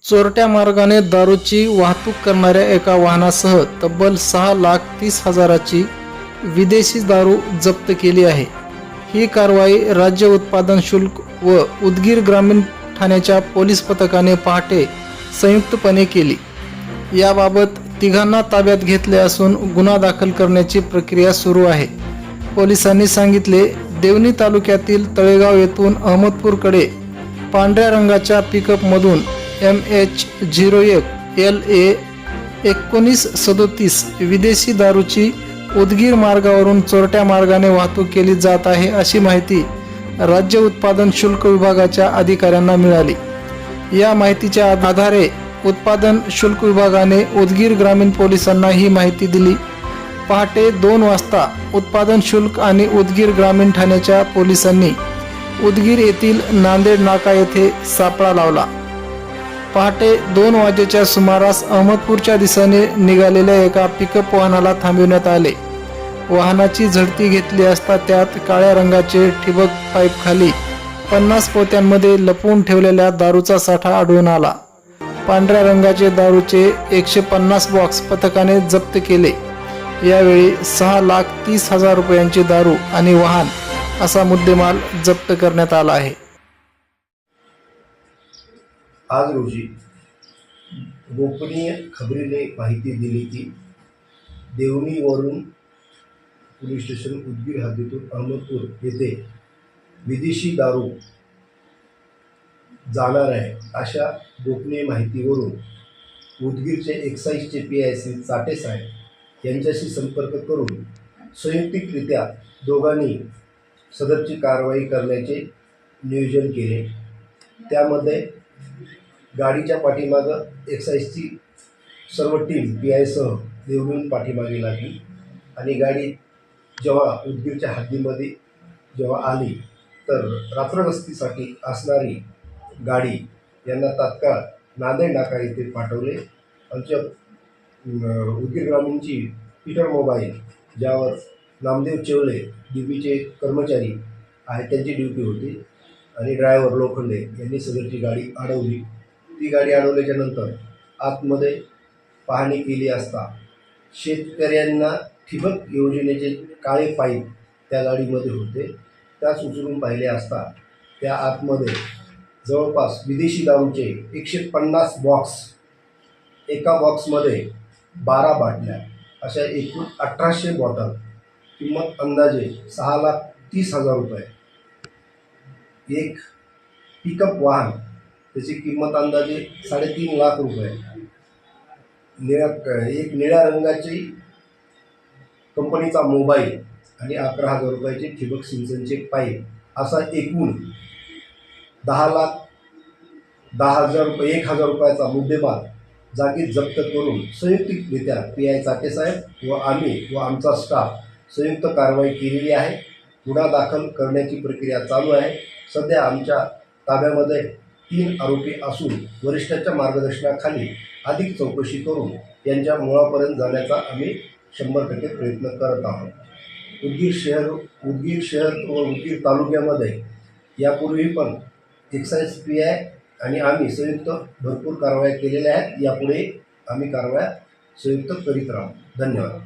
चोरट्या मार्गाने दारूची वाहतूक करणाऱ्या एका वाहनासह तब्बल 6,30,000ची विदेशी दारू जप्त केली आहे। ही कारवाई राज्य उत्पादन शुल्क व उदगीर ग्रामीण ठाण्याच्या पोलीस पथकाने पहाटे संयुक्तपणे केली। याबाबत तिघांना ताब्यात घेतले असून गुन्हा दाखल करण्याची प्रक्रिया सुरू आहे। पोलिसांनी सांगितले, देवणी तालुक्यातील तळेगाव येथून अहमदपूरकडे पांढऱ्या रंगाच्या पिकअपमधून MH01 LA 1937 विदेशी दारूची उदगीर मार्गावरून चोरट्या मार्गाने वाहतूक केली जात आहे, अशी माहिती राज्य उत्पादन शुल्क विभागाच्या अधिकाऱ्यांना मिळाली। या माहितीच्या आधारे उत्पादन शुल्क विभागाने उदगीर ग्रामीण पोलिसांना ही माहिती दिली। पहाटे 2 वाजता उत्पादन शुल्क आणि उदगीर ग्रामीण ठाण्याच्या पोलिसांनी उदगीर येथील नांदेड नाका येथे सापळा लावला। पहाटे 2 वाजेच्या सुमारास अहमदपूरच्या दिशेने निघालेल्या एका पिकअप वाहनाला थांबविण्यात आले। वाहनाची झडती घेतली असता त्यात काळ्या रंगाचे ठिबक पाईप खाली 50 पोत्यांमध्ये लपवून ठेवलेल्या दारूचा साठा आढळून आला। पांढऱ्या रंगाचे दारूचे 150 बॉक्स पथकाने जप्त केले। यावेळी 6,30,000 रुपयांची दारू आणि वाहन असा मुद्देमाल जप्त करण्यात आला आहे। आज रोजी गोपनीय खबरीने माहिती दिली की देवणीवरून पोलीस स्टेशन उदगीर हद्दीतून अहमदपूर येथे विदेशी दारू जाणार आहे, अशा गोपनीय माहितीवरून उदगीरचे एक्साईजचे PIC चाटे साहेब यांच्याशी संपर्क करून संयुक्तिकरित्या दोघांनी सदरची कारवाई करण्याचे नियोजन केले। त्यामध्ये गाडीच्या पाठीमागं एक्साईजची सर्व टीम PI सह देवणीहून पाठीमागे लागली आणि गाडी जेव्हा उदगीरच्या हद्दीमध्ये जेव्हा आली तर रात्रगस्तीसाठी असणारी गाडी यांना तात्काळ नांदेड नाका येथे पाठवले। आमच्या उदगीर ग्रामीणची पीटर मोबाईल, ज्यावर नामदेव चेवले DBचे कर्मचारी आहेत, त्यांची ड्युटी होती आणि ड्रायव्हर लोखंडे यांनी सदरची गाडी अडवली। ती गाडी अडवल्याच्या नंतर आतमध्ये पाहणी केली असता शेतकऱ्यांना ठिबक योजनेचे काळे पाईप त्या गाडीमध्ये होते। त्याच उचलून पाहिले असता त्या आतमध्ये जवळपास विदेशी दारूचे 150 बॉक्स, एका बॉक्समध्ये 12 बाटल्या, अशा एकूण 1800 बॉटल, किंमत अंदाजे 6,30,000 रुपये। एक पिकअप वाहन, त्याची किंमत अंदाजे 3.5 लाख रुपये। एक निळ्या रंगाची कंपनीचा मोबाईल आणि 11,000 रुपयाचे ठिबक सिंचनचे पाईप, असा एकूण 10,10,000 रुपये, 1,000 रुपयाचा मुद्देमाल जागीच जप्त करून संयुक्तिकरित्या PI चाटेसाहेब व आम्ही व आमचा स्टाफ संयुक्त कारवाई केलेली आहे। गुन्हा दाखल करण्याची प्रक्रिया चालू आहे। सध्या आमच्या ताब्यामध्ये 3 आरोपी असून वरिष्ठांच्या मार्गदर्शनाखाली अधिक चौकशी करून यांच्या मुळापर्यंत जाण्याचा आम्ही 100% प्रयत्न करत आहोत। उदगीर शहर व उदगीर तालुक्यामध्ये यापूर्वी पण एक्साईज PI आणि आम्ही संयुक्त भरपूर कारवाया केलेल्या आहेत। यापुढे आम्ही कारवाया संयुक्त करीत राहू। धन्यवाद।